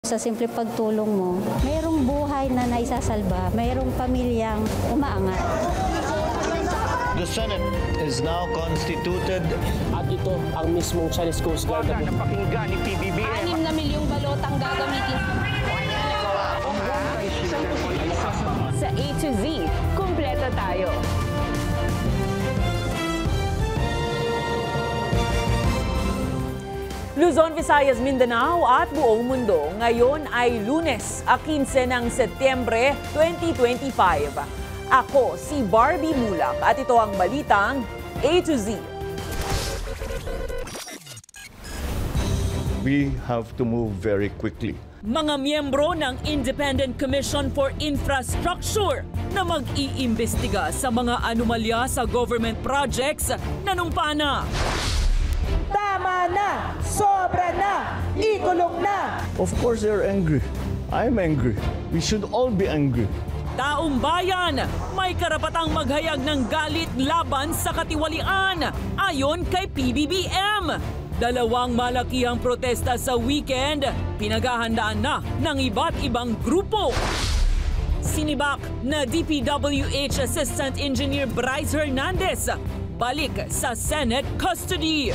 Sa simple pagtulong mo, mayroong buhay na naisasalba, mayroong pamilyang umaangat. The Senate is now constituted. At ito ang mismong Chinese Coast Guard. Napakinggan ni PBBM. 6 na milyong balotang gagamitin sa A to Z. Kumpleto tayo. Luzon, Visayas, Mindanao at buong mundo. Ngayon ay Lunes, 15 ng Setyembre 2025. Ako si Barbie Mulak at ito ang balitang A to Z. We have to move very quickly. Mga miyembro ng Independent Commission for Infrastructure na mag-iimbestiga sa mga anomalya sa government projects nanumpana. Tama na! Sobra na! Ikulong na! Of course they're angry. I'm angry. We should all be angry. Taong bayan, may karapatang maghayag ng galit laban sa katiwalian ayon kay PBBM. Dalawang malakihang protesta sa weekend, pinaghahandaan na ng iba't ibang grupo. Sinibak na DPWH Assistant Engineer Bryce Hernandez, balik sa Senate custody.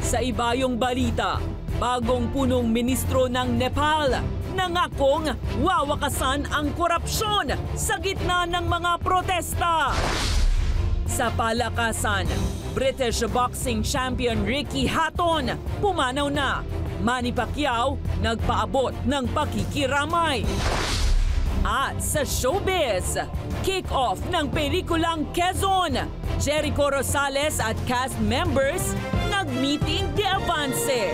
Sa ibayong balita, bagong punong ministro ng Nepal nangakong wawakasan ang korupsyon sa gitna ng mga protesta. Sa palakasan, British boxing champion Ricky Hatton pumanaw na. Manny Pacquiao nagpaabot ng pakikiramay. At sa showbiz, kick-off ng pelikulang Quezon. Jericho Rosales at cast members nag-meeting de avance.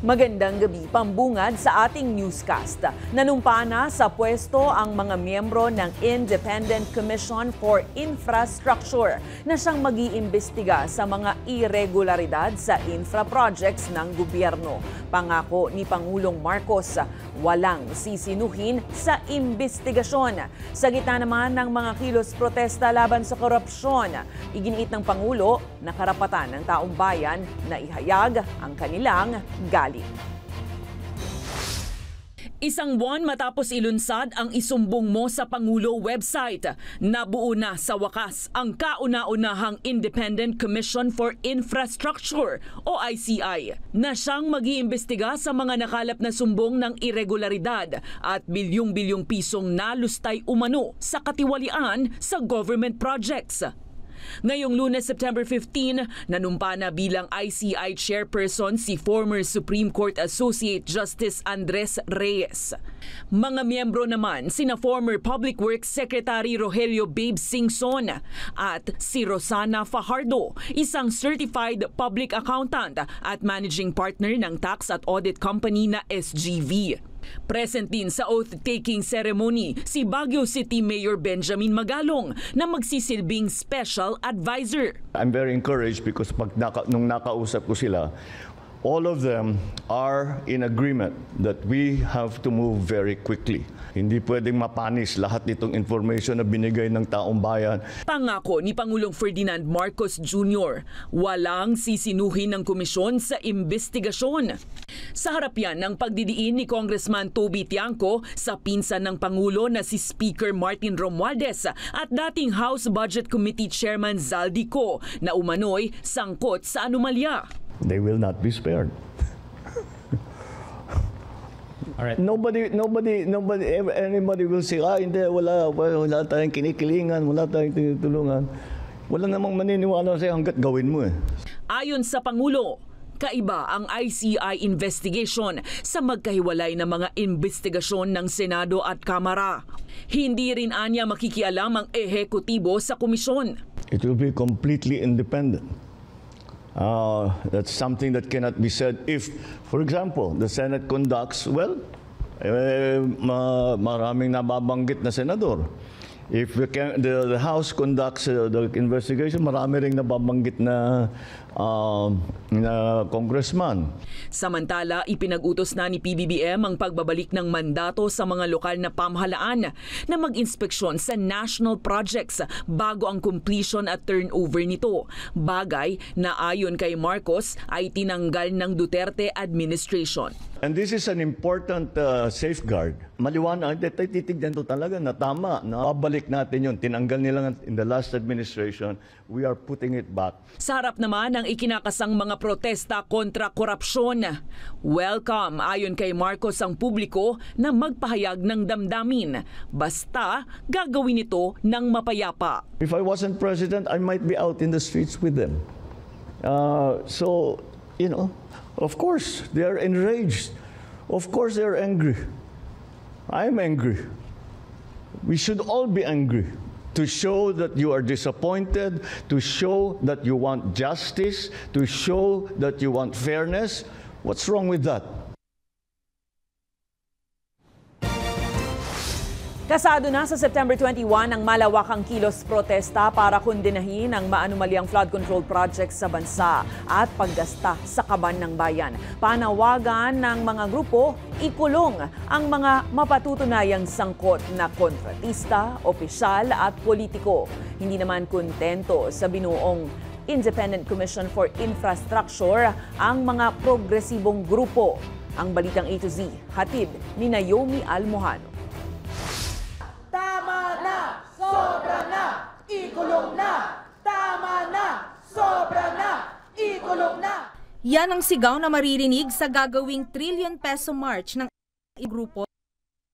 Magandang gabi, pambungad sa ating newscast. Nanumpa na sa pwesto ang mga miyembro ng Independent Commission for Infrastructure na siyang mag-iimbestiga sa mga irregularidad sa infra projects ng gobyerno. Pangako ni Pangulong Marcos, walang sisinuhin sa imbestigasyon. Sa gitna naman ng mga kilos protesta laban sa korupsyon, iginiit ng Pangulo na karapatan ng taong bayan na ihayag ang kanilang galit. Isang buwan matapos ilunsad ang Isumbong Mo sa Pangulo website, nabuo na sa wakas ang kauna-unahang Independent Commission for Infrastructure o ICI na siyang mag-iimbestiga sa mga nakalap na sumbong ng irregularidad at bilyong-bilyong pisong nalustay umano sa katiwalian sa government projects. Ngayong Lunes, September 15, nanumpa na bilang ICI chairperson si former Supreme Court Associate Justice Andres Reyes. Mga miyembro naman sina former Public Works Secretary Rogelio Babe Singson at si Rosana Fajardo, isang certified public accountant at managing partner ng tax at audit company na SGV. Present din sa oath-taking ceremony si Baguio City Mayor Benjamin Magalong na magsisilbing special advisor. I'm very encouraged because nung nakausap ko sila, all of them are in agreement that we have to move very quickly. Hindi pwedeng mapanis lahat nitong information na binigay ng taong bayan. Pangako ni Pangulong Ferdinand Marcos Jr., walang sisinuhin ng komisyon sa imbestigasyon. Sa harap yan ng pagdidiin ni Congressman Toby Tiangco sa pinsan ng Pangulo na si Speaker Martin Romualdez at dating House Budget Committee Chairman Zaldico na umano'y sangkot sa anomalya. They will not be spared. All right. Anybody will say, hindi, wala tayong kinikilingan, wala tayong tinutulungan. Wala namang maniniwala sa'yo hanggat gawin mo eh. Ayon sa Pangulo, kaiba ang ICI investigation sa magkahiwalay na mga investigasyon ng Senado at Kamara. Hindi rin anya makikialam ang ehekutibo sa komisyon. It will be completely independent. That's something that cannot be said if, for example, the Senate conducts, maraming nababanggit na senador. If the House conducts the investigation, marami ring nababanggit na congressman. Samantala, ipinag-utos na ni PBBM ang pagbabalik ng mandato sa mga lokal na pamahalaan na mag-inspeksyon sa national projects bago ang completion at turnover nito. Bagay na ayon kay Marcos ay tinanggal ng Duterte administration. And this is an important safeguard. Maliwanag, titignan to talaga na tama. Na babalik natin yun. Tinanggal nila in the last administration. We are putting it back. Sa harap naman ng ikinakasang mga protesta kontra korupsyon. Welcome ayon kay Marcos ang publiko na magpahayag ng damdamin. Basta gagawin ito ng mapayapa. If I wasn't president, I might be out in the streets with them. So, you know, of course, they are enraged. Of course, they are angry. I'm angry. We should all be angry to show that you are disappointed, to show that you want justice, to show that you want fairness. What's wrong with that? Kasado na sa September 21 ang malawakang kilos protesta para kondinahin ang maanumalyang flood control projects sa bansa at paggasta sa kaban ng bayan. Panawagan ng mga grupo, ikulong ang mga mapatutunayang sangkot na kontratista, opisyal at politiko. Hindi naman kontento sa binuong Independent Commission for Infrastructure ang mga progresibong grupo. Ang balitang A to Z, hatid ni Naomi Almojano. Tama na! Sobra na! Ikulong na! Tama na! Sobra na! Ikulong na! Yan ang sigaw na maririnig sa gagawing trillion peso march ng grupo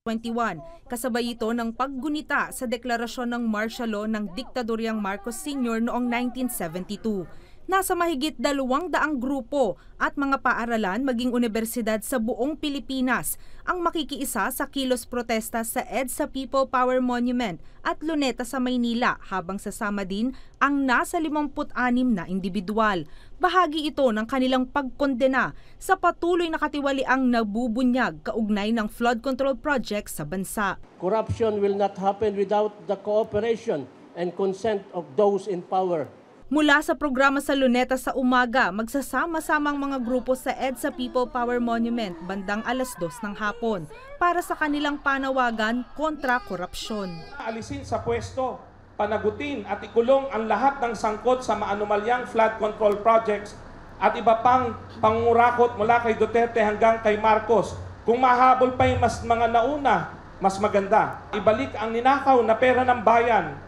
21. Kasabay ito ng paggunita sa deklarasyon ng martial law ng diktadoryang Marcos Sr. noong 1972. Nasa mahigit 200 grupo at mga paaralan maging universidad sa buong Pilipinas ang makikiisa sa kilos protesta sa EDSA People Power Monument at Luneta sa Maynila habang sasama din ang nasa 56 na individual. Bahagi ito ng kanilang pagkondena sa patuloy na katiwaliang nabubunyag kaugnay ng flood control project sa bansa. Corruption will not happen without the cooperation and consent of those in power. Mula sa programa sa Luneta sa umaga, magsasama-samang mga grupo sa EDSA People Power Monument bandang 2:00 ng hapon para sa kanilang panawagan kontra korupsyon. Alisin sa pwesto, panagutin at ikulong ang lahat ng sangkot sa maanumalyang flood control projects at iba pang pangurakot mula kay Duterte hanggang kay Marcos. Kung mahabol pa yung mga nauna, mas maganda. Ibalik ang ninakaw na pera ng bayan,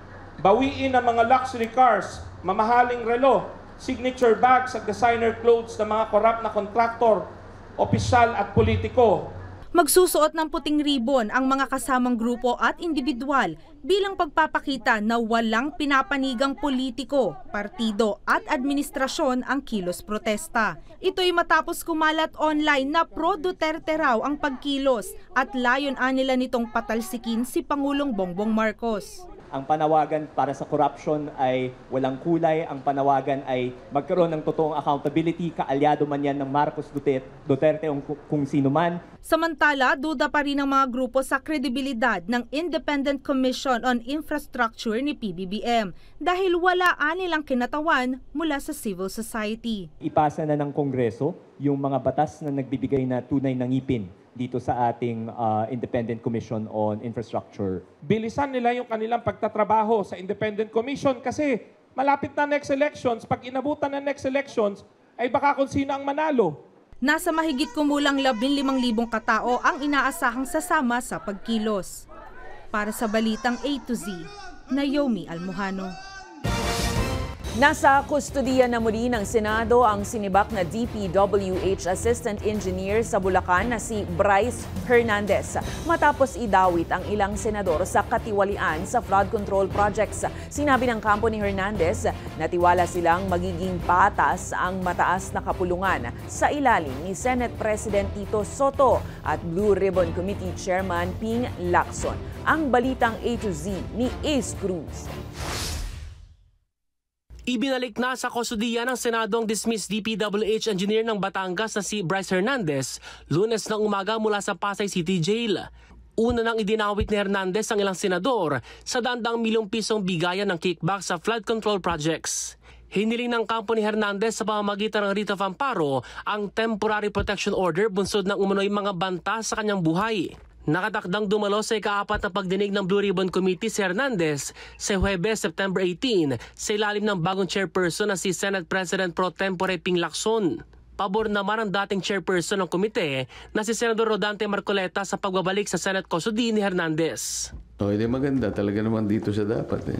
bawiin ang mga luxury cars, mamahaling relo, signature bags at designer clothes ng mga korap na kontraktor, opisyal at politiko. Magsusuot ng puting ribbon ang mga kasamang grupo at individual bilang pagpapakita na walang pinapanigang politiko, partido at administrasyon ang kilos protesta. Ito'y matapos kumalat online na pro-Duterte raw ang pagkilos at layon nila nitong patalsikin si Pangulong Bongbong Marcos. Ang panawagan para sa corruption ay walang kulay. Ang panawagan ay magkaroon ng totoong accountability, kaalyado man yan ng Marcos Duterte o kung sino man. Samantala, duda pa rin ang mga grupo sa kredibilidad ng Independent Commission on Infrastructure ni PBBM dahil wala nilang kinatawan mula sa civil society. Ipasa na ng Kongreso yung mga batas na nagbibigay na tunay ng ngipin dito sa ating Independent Commission on Infrastructure. Bilisan nila yung kanilang pagtatrabaho sa Independent Commission kasi malapit na next elections. Pag inabutan ng next elections, ay baka kung sino ang manalo. Nasa mahigit kumulang 15,000 katao ang inaasahang sasama sa pagkilos. Para sa Balitang A to Z, Naomi Almojano. Nasa kustodiya na muli ng Senado ang sinibak na DPWH Assistant Engineer sa Bulacan na si Bryce Hernandez matapos idawit ang ilang senador sa katiwalian sa flood control projects. Sinabi ng kampo ni Hernandez na tiwala silang magiging patas ang mataas na kapulungan sa ilalim ni Senate President Tito Soto at Blue Ribbon Committee Chairman Ping Lacson. Ang Balitang A to Z ni Ace Cruz. Ibinalik na sa kustodiya ng Senado ang dismissed DPWH engineer ng Batangas na si Bryce Hernandez Lunes ng umaga mula sa Pasay City Jail. Una nang idinawit ni Hernandez ang ilang senador sa daang milyong pisong bigayan ng kickback sa flood control projects. Hiniling ng kampo ni Hernandez sa pamamagitan ng writ of amparo ang temporary protection order bunsod ng umano'y mga banta sa kanyang buhay. Nakatakdang dumalo sa ika-4 na pagdinig ng Blue Ribbon Committee si Hernandez sa Huwebes, September 18 sa ilalim ng bagong chairperson na si Senate President Pro Tempore Ping Lacson. Pabor naman ang dating chairperson ng komite na si Senador Rodante Marcoleta sa pagbabalik sa Senate custody ni Hernandez. Hindi maganda. Talaga naman dito siya dapat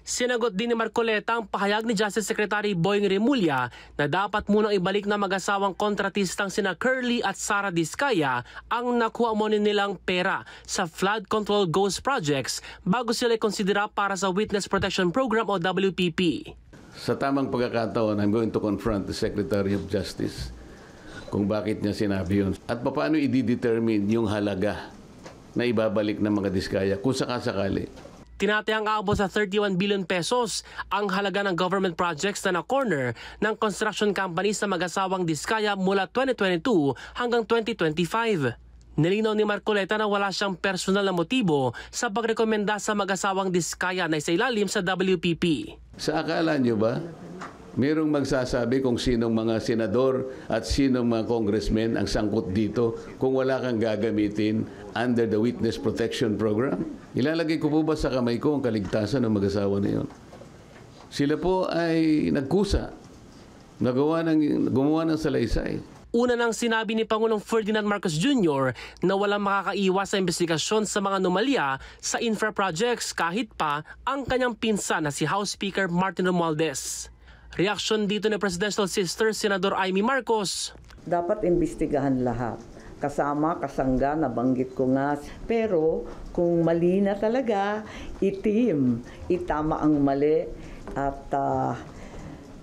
Sinagot din ni Marcoleta ang pahayag ni Justice Secretary Boying Remulla na dapat munang ibalik na mag-asawang kontratistang sina Curly at Sara Diskaya ang nakuha mo nilang pera sa flood control ghost projects bago sila konsidera para sa Witness Protection Program o WPP. Sa tamang pagkakataon, I'm going to confront the Secretary of Justice kung bakit niya sinabi yun. At paano i-determine yung halaga na ibabalik ng mga Diskaya kung sakasakali. Tinatayang aabot sa 31 billion pesos ang halaga ng government projects na na-corner ng construction companies na mag-asawang Diskaya mula 2022 hanggang 2025. Nilinaw ni Marcoleta na wala siyang personal na motibo sa pagrekomenda sa mag-asawang Diskaya na isailalim sa WPP. Sa akala nyo ba, mayroong magsasabi kung sinong mga senador at sinong mga congressmen ang sangkot dito kung wala kang gagamitin under the Witness Protection Program? Ilalagay ko po ba sa kamay ko ang kaligtasan ng mag-asawa na yun? Sila po ay nagkusa, gumawa ng salaysay. Una nang sinabi ni Pangulong Ferdinand Marcos Jr. na walang makakaiwas sa investigasyon sa mga anomalya sa infra projects kahit pa ang kanyang pinsan na si House Speaker Martin Romualdez. Reaksyon dito ni Presidential Sister Senador Amy Marcos. Dapat imbestigahan lahat. Kasama, kasangga, nabanggit ko nga. Pero kung mali na talaga, itama ang mali at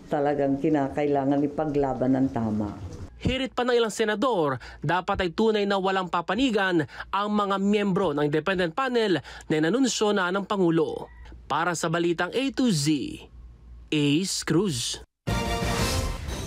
talagang kinakailangan ipaglaban ng tama. Hirit pa ng ilang senador, dapat ay tunay na walang papanigan ang mga miyembro ng independent panel na inanunsyo na ng Pangulo. Para sa Balitang A to Z, Ace Cruz.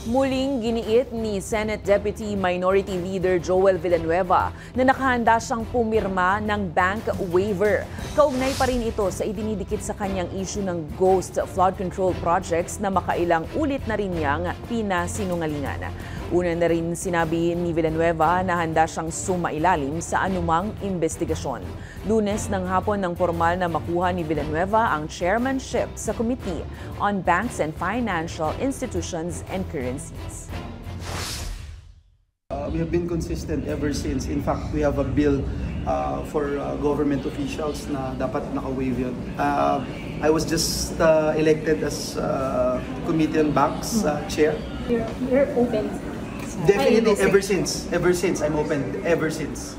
Muling giniit ni Senate Deputy Minority Leader Joel Villanueva na nakahanda siyang pumirma ng bank waiver. Kaugnay pa rin ito sa idinidikit sa kanyang issue ng ghost flood control projects na makailang ulit na rin niyang pinasinungalingan. Una na rin sinabi ni Villanueva na handa siyang sumailalim sa anumang investigasyon. Lunes ng hapon ng formal na makuha ni Villanueva ang chairmanship sa Committee on Banks and Financial Institutions and Currencies. We have been consistent ever since. In fact, we have a bill for government officials na dapat naka-waive yun. I was just elected as Committee on Banks Chair. You're open. Definitely, ever since, I'm open, ever since.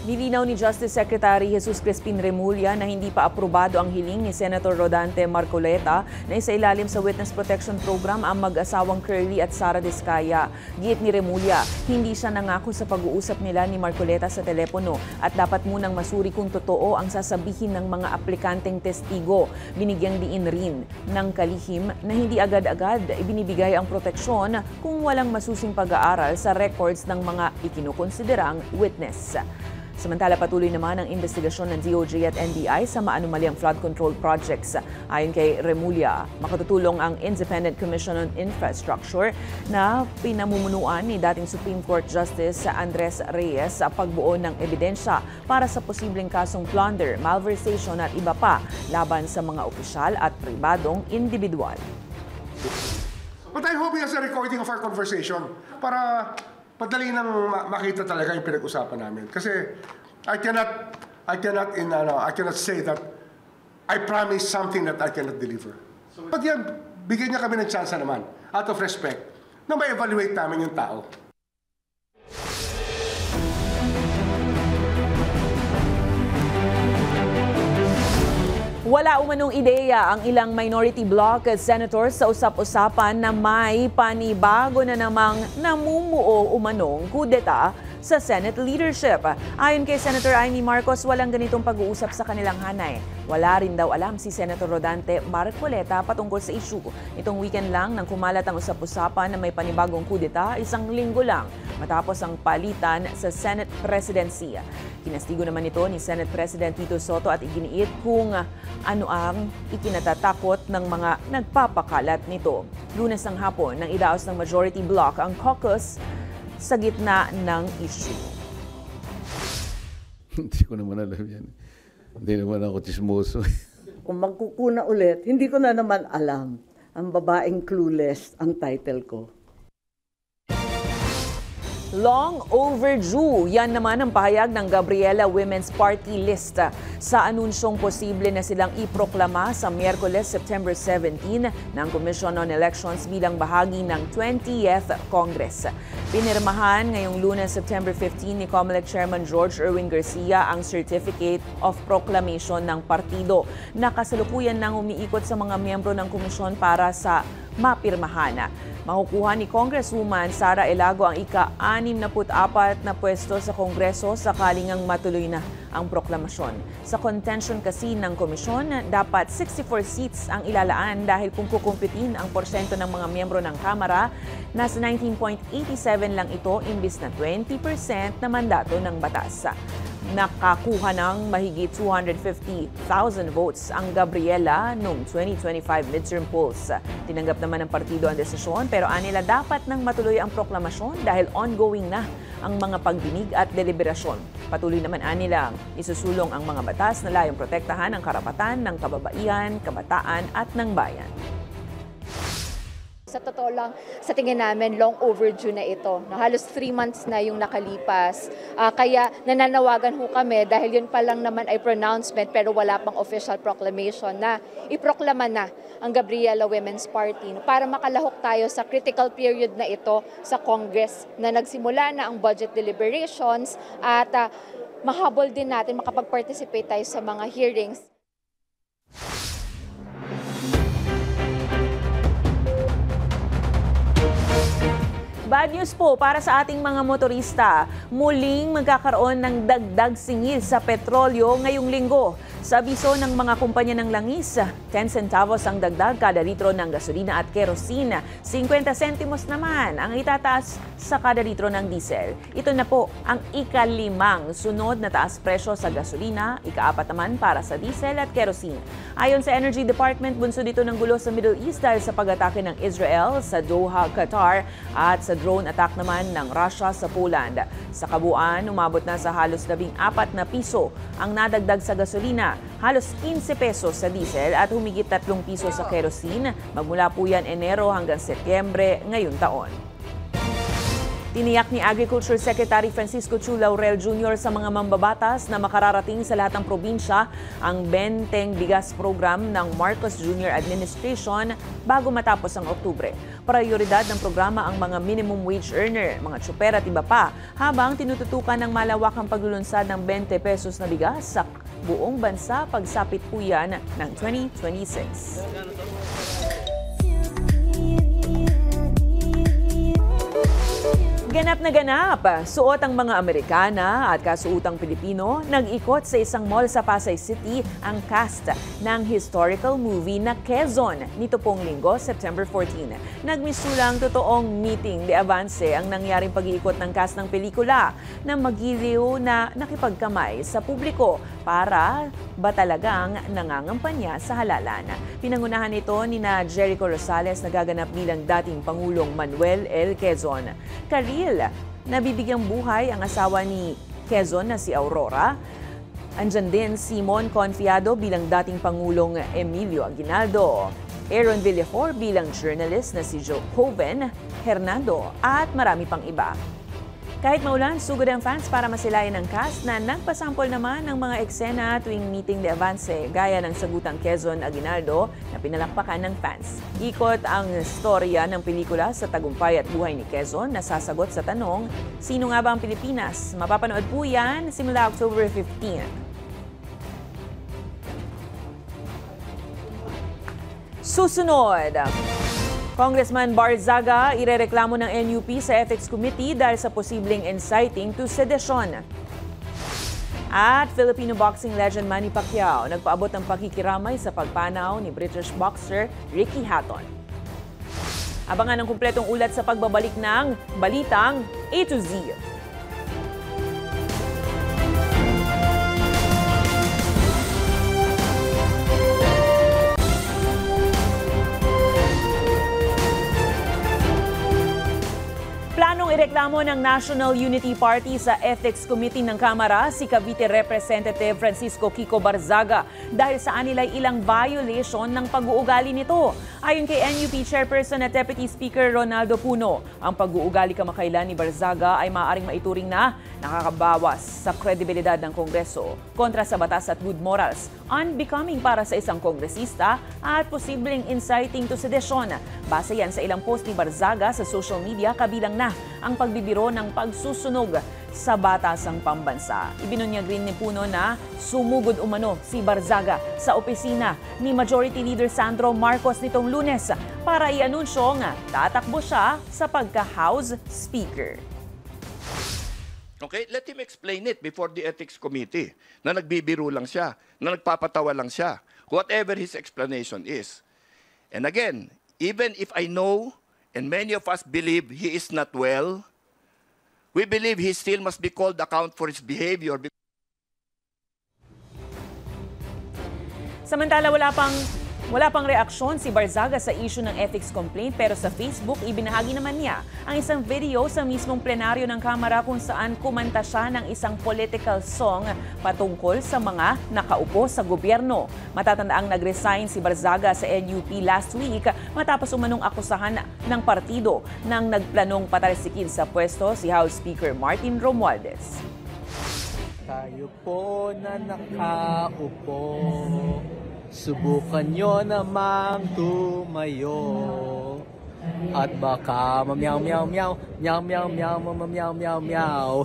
Nilinaw ni Justice Secretary Jesus Crispin Remulla na hindi pa aprobado ang hiling ni Senator Rodante Marcoleta na isailalim sa Witness Protection Program ang mag-asawang Curly at Sara Diskaya. Giit ni Remulla, hindi siya nangako sa pag-uusap nila ni Marcoleta sa telepono at dapat munang masuri kung totoo ang sasabihin ng mga aplikanteng testigo. Binigyang diin rin ng kalihim na hindi agad-agad ibinibigay ang proteksyon kung walang masusing pag-aaral sa records ng mga ikinukonsiderang witness. Samantala, patuloy naman ang investigasyon ng DOJ at NBI sa maanumalyang flood control projects. Ayon kay Remulla, makatutulong ang Independent Commission on Infrastructure na pinamumunuan ni dating Supreme Court Justice Andres Reyes sa pagbuo ng ebidensya para sa posibleng kasong plunder, malversation at iba pa laban sa mga opisyal at pribadong individual. But I'm hoping as a recording of our conversation para padali nang makita talaga yung pinag-usapan namin. Kasi I cannot say that I promise something that I cannot deliver. But yan, bigyan niya kami ng chance naman, out of respect, na ma-evaluate namin yung tao. Wala umanong ideya ang ilang minority bloc senators sa usap-usapan na may panibago na namang namumuo umanong kudeta sa Senate leadership. Ayon kay Senator Amy Marcos, walang ganitong pag-uusap sa kanilang hanay. Wala rin daw alam si Senator Rodante Marcoleta patungkol sa issue. Itong weekend lang nang kumalat ang usap-usapan na may panibagong kudeta, isang linggo lang matapos ang palitan sa Senate presidency. Kinastigo naman ito ni Senate President Tito Soto at iginiit kung ano ang ikinatatakot ng mga nagpapakalat nito. Lunes ng hapon nang idaos ng majority bloc ang caucus sa gitna ng issue. Hindi ko naman alam yan. Hindi naman ako chismoso. Kung magkukuna ulit, hindi ko na naman alam. Ang babaeng clueless ang title ko. Long overdue. Yan naman ang pahayag ng Gabriela Women's Party List sa anunsyong posible na silang iproklama sa Miyerkules, September 17 ng Commission on Elections bilang bahagi ng 20th Congress. Pinirmahan ngayong Lunes, September 15 ni COMELEC Chairman George Erwin Garcia ang Certificate of Proclamation ng partido na kasalukuyan nang umiikot sa mga miyembro ng komisyon para sa mapirmahan. Makukuha ni Congresswoman Sara Elago ang ika-64 na pwesto sa Kongreso sakaling ang matuloy na ang proklamasyon. Sa contention kasi ng komisyon, dapat 64 seats ang ilalaan dahil kung kukumpitin ang porsyento ng mga miyembro ng Kamara, nasa 19.87 lang ito imbis na 20% na mandato ng batas. Nakakuha ng mahigit 250,000 votes ang Gabriela noong 2025 midterm polls. Tinanggap naman ng partido ang desisyon pero anila dapat nang matuloy ang proklamasyon dahil ongoing na ang mga pagdinig at deliberasyon. Patuloy naman anila isusulong ang mga batas na layong protektahan ang karapatan ng kababaihan, kabataan at ng bayan. Sa totoo lang, sa tingin namin, long overdue na ito. Halos 3 months na yung nakalipas. Kaya nananawagan ho kami dahil yun pa lang naman ay pronouncement pero wala pang official proclamation na iproklama na ang Gabriela Women's Party para makalahok tayo sa critical period na ito sa Congress na nagsimula na ang budget deliberations at mahabol din natin makapag-participate tayo sa mga hearings. Bad news po para sa ating mga motorista. Muling magkakaroon ng dagdag singil sa petrolyo ngayong linggo. Sa abiso ng mga kumpanya ng langis, 10 centavos ang dagdag kada litro ng gasolina at kerosene. 50 sentimos naman ang itataas sa kada litro ng diesel. Ito na po ang ika-5 sunod na taas presyo sa gasolina, ika-4 naman para sa diesel at kerosene. Ayon sa Energy Department, bunso dito ng gulo sa Middle East dahil sa pag-atake ng Israel sa Doha, Qatar at sa drone attack naman ng Russia sa Poland. Sa kabuuan, umabot na sa halos 14 na piso ang nadagdag sa gasolina, halos 15 pesos sa diesel at humigit 3 piso sa kerosene. Magmula po yan Enero hanggang Setyembre ngayong taon. Tiniyak ni Agriculture Secretary Francisco Chu Laurel Jr. sa mga mambabatas na makararating sa lahat ng probinsya ang Benteng Bigas Program ng Marcos Jr. Administration bago matapos ang Oktubre. Prioridad ng programa ang mga minimum wage earner, mga tsuper at iba pa, habang tinututukan ng malawakang paglulunsad ng 20 pesos na bigas sa buong bansa pagsapit po yan ng 2026. Ganap na ganap, suot ang mga Amerikana at kasuutang Pilipino, nag-ikot sa isang mall sa Pasay City ang cast ng historical movie na Quezon nito pong linggo, September 14. Nagmisulang totoong meeting de avance ang nangyaring pag-iikot ng cast ng pelikula na magiliw na nakipagkamay sa publiko para ba talagang nangangampanya sa halalan. Pinangunahan ito ni na Jericho Rosales na gaganap bilang dating Pangulong Manuel L. Quezon. Nabibigyang buhay ang asawa ni Quezon na si Aurora. Andyan din Simon Confiado bilang dating Pangulong Emilio Aguinaldo. Aaron Villefort bilang journalist na si Joe Coven, Hernando at marami pang iba. Kahit maulan, sugod ang fans para masilayan ng cast na nagpasampol naman ng mga eksena tuwing meeting de avance gaya ng sagutang Quezon Aguinaldo na pinalakpakan ng fans. Ikot ang storya ng pelikula sa tagumpay at buhay ni Quezon na sasagot sa tanong, sino nga ba ang Pilipinas? Mapapanood po yan simula October 15. Susunod, Congressman Barzaga irereklamo ng NUP sa Ethics Committee dahil sa posibleng inciting to sedition. At Filipino boxing legend Manny Pacquiao nagpaabot ng pakikiramay sa pagpanaw ni British boxer Ricky Hatton. Abangan ang kumpletong ulat sa pagbabalik ng Balitang A to Z. Planong ireklamo ng National Unity Party sa Ethics Committee ng Kamara si Cavite Representative Francisco Kiko Barzaga dahil sa anilay ilang violation ng pag-uugali nito. Ayon kay NUP Chairperson at Deputy Speaker Ronaldo Puno, ang pag-uugali kamakailan ni Barzaga ay maaaring maituring na nakakabawas sa kredibilidad ng Kongreso kontra sa batas at good morals, unbecoming para sa isang kongresista at posibleng inciting to sedition. Base yan sa ilang post ni Barzaga sa social media, kabilang na ang pagbibiro ng pagsusunog sa batasang pambansa. Ibinunyag rin ni Puno na sumugod umano si Barzaga sa opisina ni Majority Leader Sandro Marcos nitong Lunes para i-anunsyong tatakbo siya sa pagka-House Speaker. Okay, let him explain it before the Ethics Committee na nagbibiro lang siya, na nagpapatawa lang siya, whatever his explanation is. And again, even if I know and many of us believe he is not well, we believe he still must be called account for his behavior. Samantala, wala pang reaksyon si Barzaga sa issue ng ethics complaint, pero sa Facebook, ibinahagi naman niya ang isang video sa mismong plenaryo ng Kamara kung saan kumanta siya ng isang political song patungkol sa mga nakaupo sa gobyerno. Matatandaang nag-resign si Barzaga sa NUP last week matapos umanong akusahan ng partido ng nagplanong patalsikin sa pwesto si House Speaker Martin Romualdez. Tayo po na nakaupo, subukan nyo namang tumayo. At baka mamyaw-meow-meow, meow-meow-meow, mamyaw-meow-meow.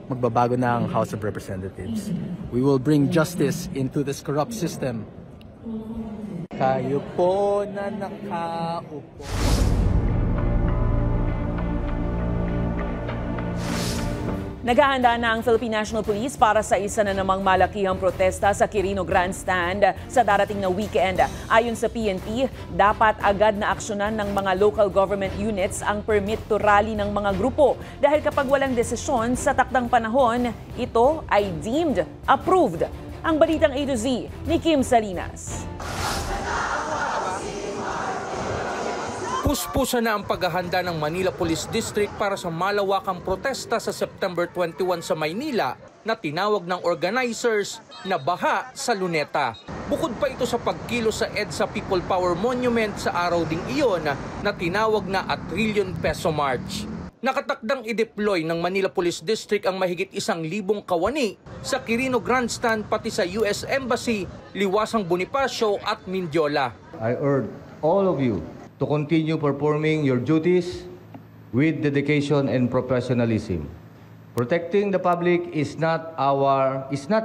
Magbabago na ang House of Representatives. We will bring justice into this corrupt system. Tayo po na nakaupo. Naghahanda na ang Philippine National Police para sa isa na namang malakihang protesta sa Quirino Grandstand sa darating na weekend. Ayon sa PNP, dapat agad na aksyonan ng mga local government units ang permit to rally ng mga grupo dahil kapag walang desisyon sa takdang panahon, ito ay deemed approved. Ang Balitang A to Z ni Kim Salinas. Puspusan na ang paghahanda ng Manila Police District para sa malawakang protesta sa September 21 sa Maynila na tinawag ng organizers na Baha sa Luneta. Bukod pa ito sa pagkilos sa EDSA People Power Monument sa araw ding iyon na tinawag na a Trillion Peso March. Nakatakdang i-deploy ng Manila Police District ang mahigit 1,000 kawani sa Quirino Grandstand pati sa US Embassy, Liwasang Bonifacio at Mindiola. I urge all of you to continue performing your duties with dedication and professionalism. Protecting the public is not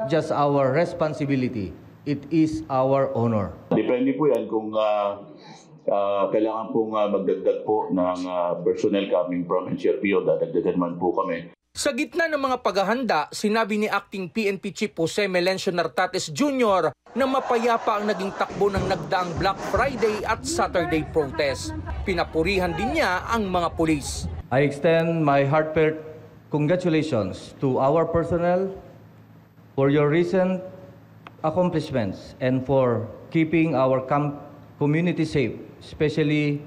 just our responsibility, it is our honor. Depende po yan kung kailangan pong magdagdag po ng personnel coming from NCRPO, dadagdagan man po kami. Sa gitna ng mga paghahanda, sinabi ni Acting PNP Chief Jose Melencio Nartates Jr. na mapayapa ang naging takbo ng nagdaang Black Friday at Saturday protest. Pinapurihan din niya ang mga pulis. I extend my heartfelt congratulations to our personnel for your recent accomplishments and for keeping our community safe, especially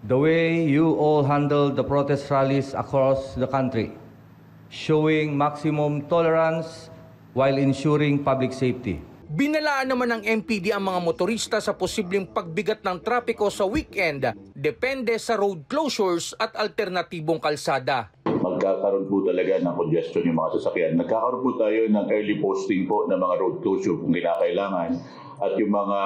the way you all handled the protest rallies across the country, showing maximum tolerance while ensuring public safety. Binalaan naman ng MPD ang mga motorista sa posibleng pagbigat ng trapiko sa weekend, depende sa road closures at alternatibong kalsada. Magkakaroon po talaga ng congestion yung mga sasakyan. Nagkakaroon po tayo ng early posting po ng mga road closure kung kinakailangan at yung mga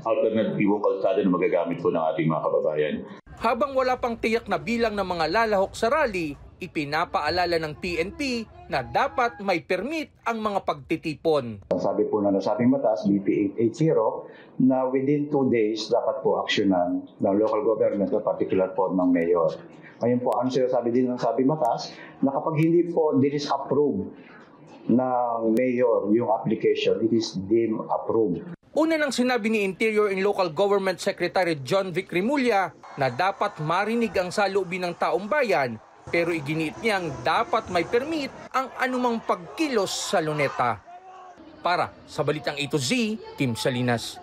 alternatibong kalsada na magagamit po ng ating mga kababayan. Habang wala pang tiyak na bilang ng mga lalahok sa rally, ipinapaalala ng PNP na dapat may permit ang mga pagtitipon. Sabi po na nasabing batas, BP 880, na within 2 days dapat po aksyonan ng local government o particular po ng mayor. Ngayon po, ang sinasabi din ng sabing batas, na kapag hindi po this is approved ng mayor yung application, it is deemed approved. Una nang sinabi ni Interior and Local Government Secretary John Vic Remulla na dapat marinig ang saloobin ng taong bayan, pero iginiit niyang dapat may permit ang anumang pagkilos sa Luneta. Para sa Balitang A to Z, Tim Salinas.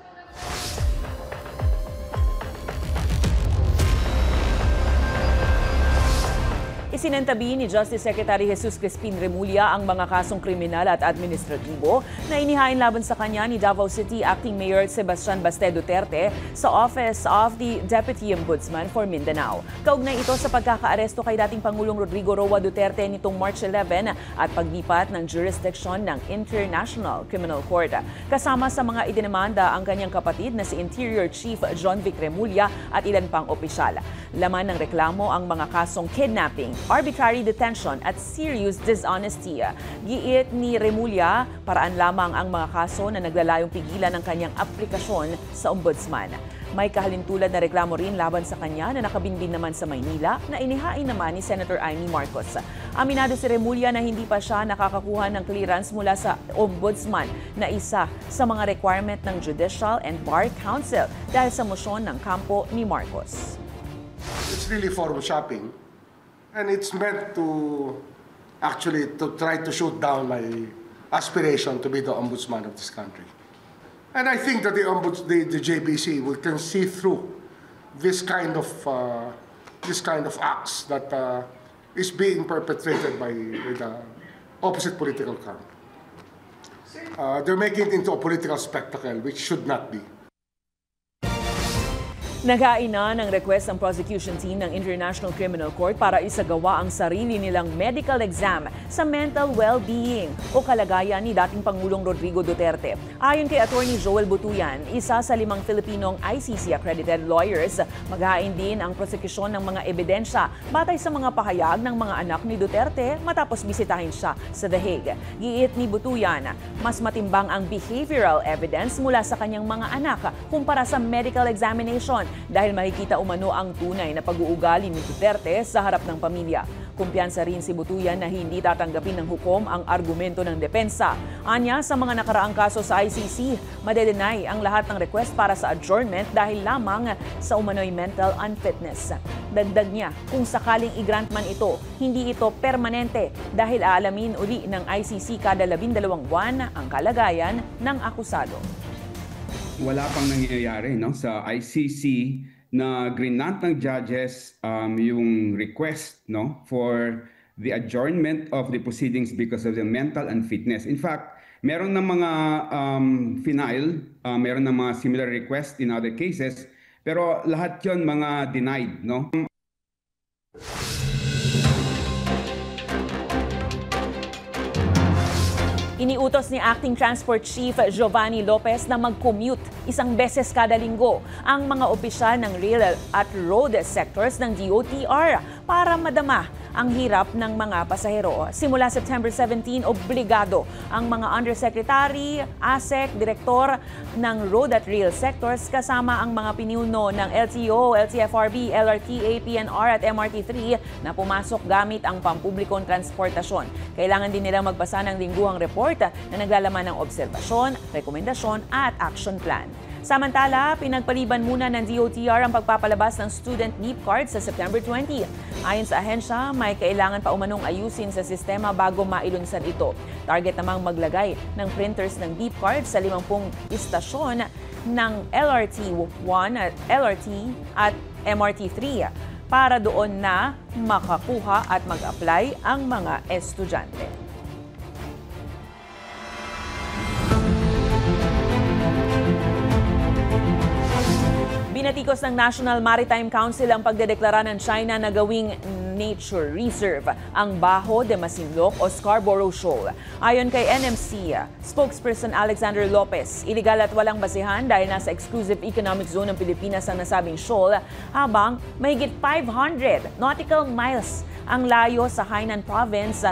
Isinantabi ni Justice Secretary Jesus Crispin Remulla ang mga kasong kriminal at administratibo na inihain laban sa kanya ni Davao City Acting Mayor Sebastian Baste Duterte sa Office of the Deputy Ombudsman for Mindanao. Kaugnay ito sa pagkakaaresto kay dating Pangulong Rodrigo Roa Duterte nitong March 11 at paglipat ng jurisdiction ng International Criminal Court. Kasama sa mga idinamanda ang kanyang kapatid na si Interior Chief John Vic Remulla at ilan pang opisyal. Laman ng reklamo ang mga kasong kidnapping, arbitrary detention at serious dishonesty. Giit ni Remulla, paraan lamang ang mga kaso na naglalayong pigilan ng kanyang aplikasyon sa ombudsman. May kahalintulad na reklamo rin laban sa kanya na nakabinbin naman sa Maynila na inihain naman ni Senator Amy Marcos. Aminado si Remulla na hindi pa siya nakakakuha ng clearance mula sa ombudsman na isa sa mga requirement ng Judicial and Bar Council dahil sa mosyon ng kampo ni Marcos. It's really forum shopping. And it's meant to actually to try to shoot down my aspiration to be the ombudsman of this country. And I think that the JBC can see through this kind of acts that is being perpetrated by the opposite political camp. They're making it into a political spectacle, which should not be. Naghain na ng request ang prosecution team ng International Criminal Court para isagawa ang sarili nilang medical exam sa mental well-being o kalagayan ni dating Pangulong Rodrigo Duterte. Ayon kay Attorney Joel Butuyan, isa sa 5 Filipinong ICC-accredited lawyers, maghain din ang prosekusyon ng mga ebidensya batay sa mga pahayag ng mga anak ni Duterte matapos bisitahin siya sa The Hague. Giit ni Butuyan, mas matimbang ang behavioral evidence mula sa kanyang mga anak kumpara sa medical examination dahil makikita umano ang tunay na pag-uugali ni Duterte sa harap ng pamilya. Kumpiyansa rin si Butuyan na hindi tatanggapin ng hukom ang argumento ng depensa. Anya, sa mga nakaraang kaso sa ICC, madedenay ang lahat ng request para sa adjournment dahil lamang sa umano'y mental unfitness. Dagdag niya, kung sakaling i-grant man ito, hindi ito permanente dahil aalamin uli ng ICC kada 12 buwan ang kalagayan ng akusado. Wala pang nangyayari sa ICC na grinant ng judges yung request for the adjournment of the proceedings because of the mental unfitness. In fact, meron ng mga meron ng mga similar requests in other cases, pero lahat yon mga denied. Iniutos ni Acting Transport Chief Giovanni Lopez na mag-commute 1 beses kada linggo ang mga opisyal ng rail at road sectors ng DOTR para madama ang hirap ng mga pasahero. Simula September 17, obligado ang mga undersecretary, ASEC, direktor ng road at rail sectors kasama ang mga pinuno ng LTO, LTFRB, LRTA, PNR at MRT3 na pumasok gamit ang pampublikong transportasyon. Kailangan din nilang magbasa ng lingguhang report na naglalaman ng obserbasyon, rekomendasyon at action plan. Samantala, pinagpaliban muna ng DOTR ang pagpapalabas ng student beep card sa September 20. Ayon sa ahensya, may kailangan pa umanong ayusin sa sistema bago mailunsad ito. Target namang maglagay ng printers ng beep card sa 50 istasyon ng LRT1, LRT at MRT3 para doon na makakuha at mag-apply ang mga estudyante. Binatikos ng National Maritime Council ang pagdedeklara ng China na gawing nature reserve ang Bajo de Masinloc o Scarborough Shoal. Ayon kay NMC spokesperson Alexander Lopez, iligal at walang basehan dahil nasa exclusive economic zone ng Pilipinas ang nasabing shoal, habang mahigit 500 nautical miles ang layo sa Hainan Province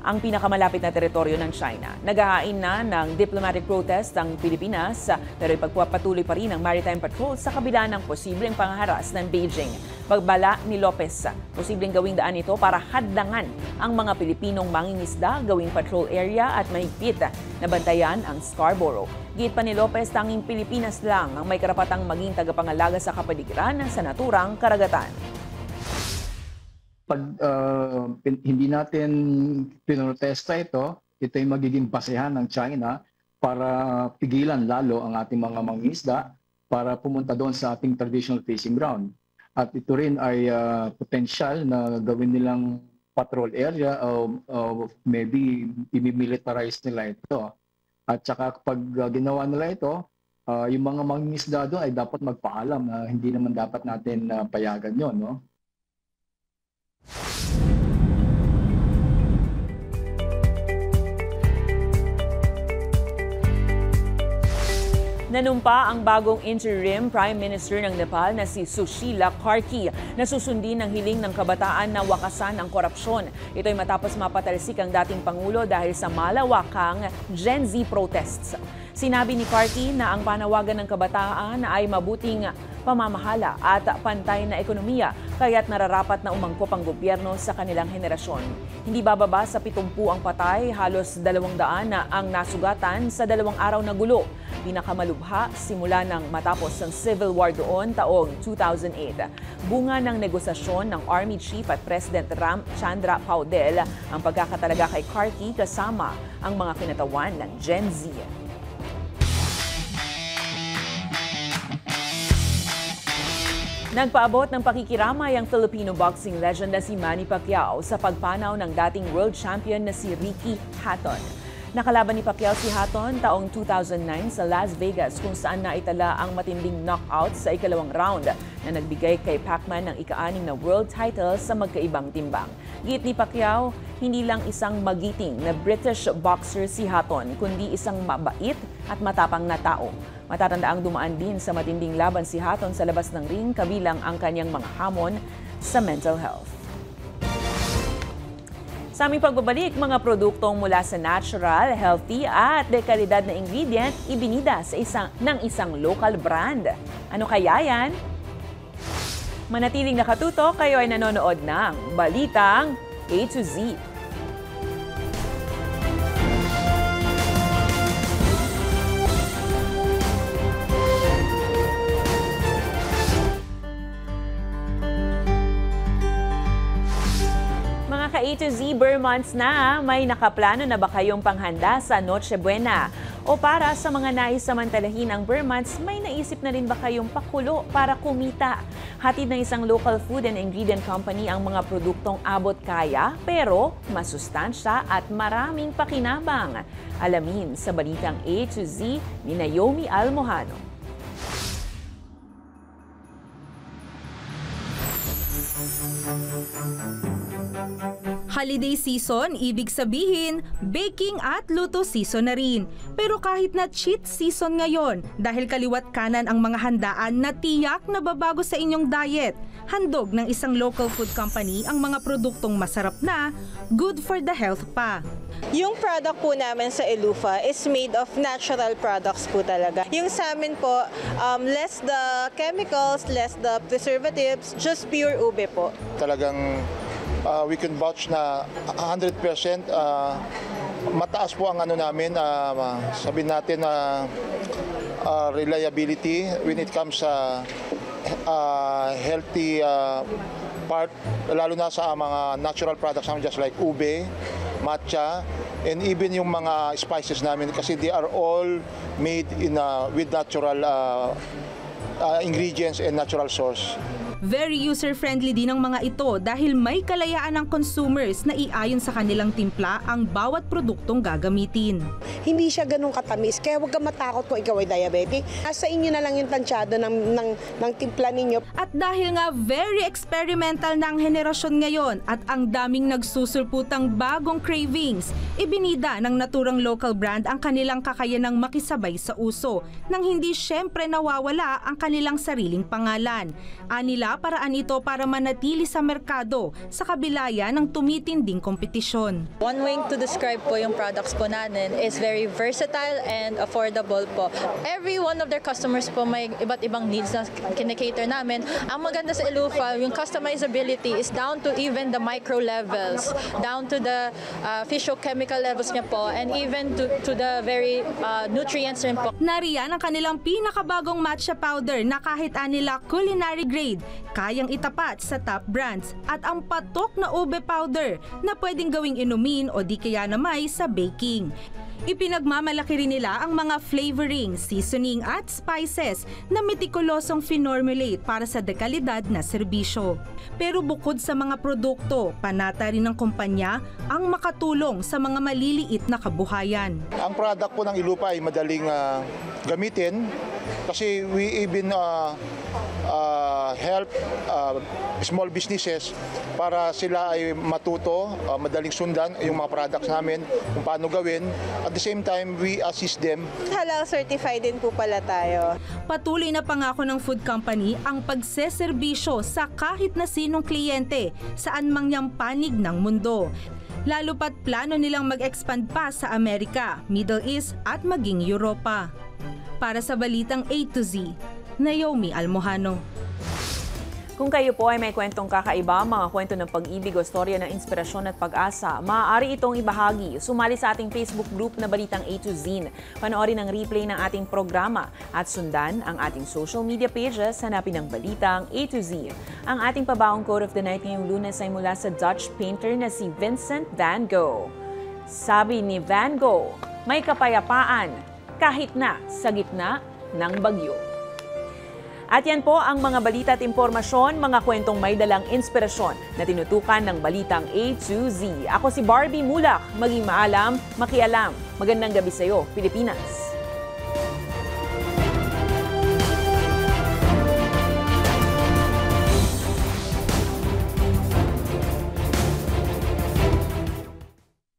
ang pinakamalapit na teritoryo ng China. Naghahain na ng diplomatic protest ang Pilipinas pero ipagpapatuloy pa rin ang maritime patrol sa kabila ng posibleng pangharas ng Beijing. Pagbala ni Lopez, posibleng gawing daan ito para hadlangan ang mga Pilipinong mangingisda gawing patrol area at mahigpit na bantayan ang Scarborough. Giit pa ni Lopez, tanging Pilipinas lang ang may karapatang maging tagapangalaga sa kapaligiran sa naturang karagatan. Pag hindi natin pinrotesta ito ay magiging basehan ng China para pigilan lalo ang ating mga mangingisda para pumunta doon sa ating traditional fishing ground. At ito rin ay potential na gawin nilang patrol area o maybe i-militarize nila ito. At saka kapag ginawa nila ito, yung mga mangingisda doon ay dapat magpaalam na hindi naman dapat natin payagan yon, no? Nanumpa ang bagong interim Prime Minister ng Nepal na si Sushila Karki na susundin ang hiling ng kabataan na wakasan ang korupsyon. Ito ay matapos mapatalsik ang dating Pangulo dahil sa malawakang Gen Z protests. Sinabi ni Karki na ang panawagan ng kabataan ay mabuting pamamahala at pantay na ekonomiya, kaya't nararapat na umangkop ang gobyerno sa kanilang henerasyon. Hindi bababa sa 70 ang patay, halos 200 na ang nasugatan sa 2 araw na gulo. Pinakamalubha simula ng matapos ang civil war doon taong 2008. Bunga ng negosasyon ng Army Chief at President Ramchandra Paudel ang pagkakatalaga kay Karki kasama ang mga kinatawan ng Gen Z. Nagpaabot ng pakikiramay ang Filipino boxing legend na si Manny Pacquiao sa pagpanaw ng dating world champion na si Ricky Hatton. Nakalaban ni Pacquiao si Hatton taong 2009 sa Las Vegas kung saan naitala ang matinding knockout sa ikalawang round na nagbigay kay Pacman ng ika-6 na world title sa magkaibang timbang. Giit ni Pacquiao, hindi lang isang magiting na British boxer si Hatton, kundi isang mabait at matapang na tao. Matatandaang dumaan din sa matinding laban si Hatton sa labas ng ring kabilang ang kanyang mga hamon sa mental health. Sa aming pagbabalik, mga produktong mula sa natural, healthy at de kalidad na ingredient ibinida sa isang local brand. Ano kaya yan? Manatiling nakatutok, kayo ay nanonood ng Balitang A to Z. A to Z Burr months na, may nakaplano na ba kayong panghanda sa Noche Buena? O para sa mga nais samantalahin ang Burr months, may naisip na rin ba kayong pakulo para kumita? Hatid ng isang local food and ingredient company ang mga produktong abot kaya pero masustansya at maraming pakinabang. Alamin sa Balitang A to Z ni Naomi Almojano. Holiday season, ibig sabihin, baking at luto season na rin. Pero kahit na cheat season ngayon, dahil kaliwat kanan ang mga handaan na tiyak na babago sa inyong diet, handog ng isang local food company ang mga produktong masarap na, good for the health pa. Yung product po namin sa Elufa is made of natural products po talaga. Yung sa amin po, less the chemicals, less the preservatives, just pure ube po. Talagang we can vouch na 100% mataas po ang ano namin, sabihin natin na reliability when it comes sa healthy part, lalo na sa mga natural products namin just like ube, matcha, and even yung mga spices namin kasi they are all made in with natural ingredients and natural source. Very user-friendly din ang mga ito dahil may kalayaan ng consumers na iayon sa kanilang timpla ang bawat produktong gagamitin. Hindi siya ganun katamis, kaya huwag kang matakot kung ikaw ay diabetic. Nasa inyo na lang yung tansyado ng timpla ninyo. At dahil nga very experimental na ang henerasyon ngayon at ang daming nagsusulputang bagong cravings, ibinida ng naturang local brand ang kanilang kakayanang makisabay sa uso nang hindi syempre nawawala ang kanilang kanilang sariling pangalan. Anila paraan ito para manatili sa merkado sa kabila yan ng tumitinding kompetisyon. One way to describe po yung products po natin is very versatile and affordable po. Every one of their customers po may iba't ibang needs na kinikater namin. Ang maganda sa Elufa, yung customizability is down to even the micro levels, down to the physiochemical levels niya po, and even to the very nutrients rin po. Nariyan ang kanilang pinakabagong matcha powder na kahit anila culinary grade, kayang itapat sa top brands, at ang patok na ube powder na pwedeng gawing inumin o di kaya namay sa baking. Ipinagmamalaki rin nila ang mga flavoring, seasoning at spices na metikulosong finormulate para sa dekalidad na serbisyo. Pero bukod sa mga produkto, panata rin ng kumpanya ang makatulong sa mga maliliit na kabuhayan. Ang product po ng Elufa ay madaling gamitin kasi we even help small businesses para sila ay matuto, madaling sundan yung mga products namin, kung paano gawin. At the same time, we assist them. Halal certified din po pala tayo. Patuloy na pangako ng food company ang pagseserbisyo sa kahit na sinong kliyente saan mang niyang panig ng mundo. Lalo pat plano nilang mag-expand pa sa Amerika, Middle East at maging Europa. Para sa Balitang A to Z, Naomi Almojano. Kung kayo po ay may kwentong kakaiba, mga kwento ng pag-ibig o storya ng inspirasyon at pag-asa, maaari itong ibahagi. Sumali sa ating Facebook group na Balitang A to Z. Panoorin ang replay ng ating programa at sundan ang ating social media pages, hanapin ang Balitang A to Z. Ang ating pabaong quote of the night ngayong Lunes ay mula sa Dutch painter na si Vincent van Gogh. Sabi ni Van Gogh, may kapayapaan kahit na sa gitna ng bagyo. At yan po ang mga balita at impormasyon, mga kwentong may dalang inspirasyon na tinutukan ng Balitang A to Z. Ako si Barbie Mulak, maging maalam, makialam. Magandang gabi sa iyo, Pilipinas.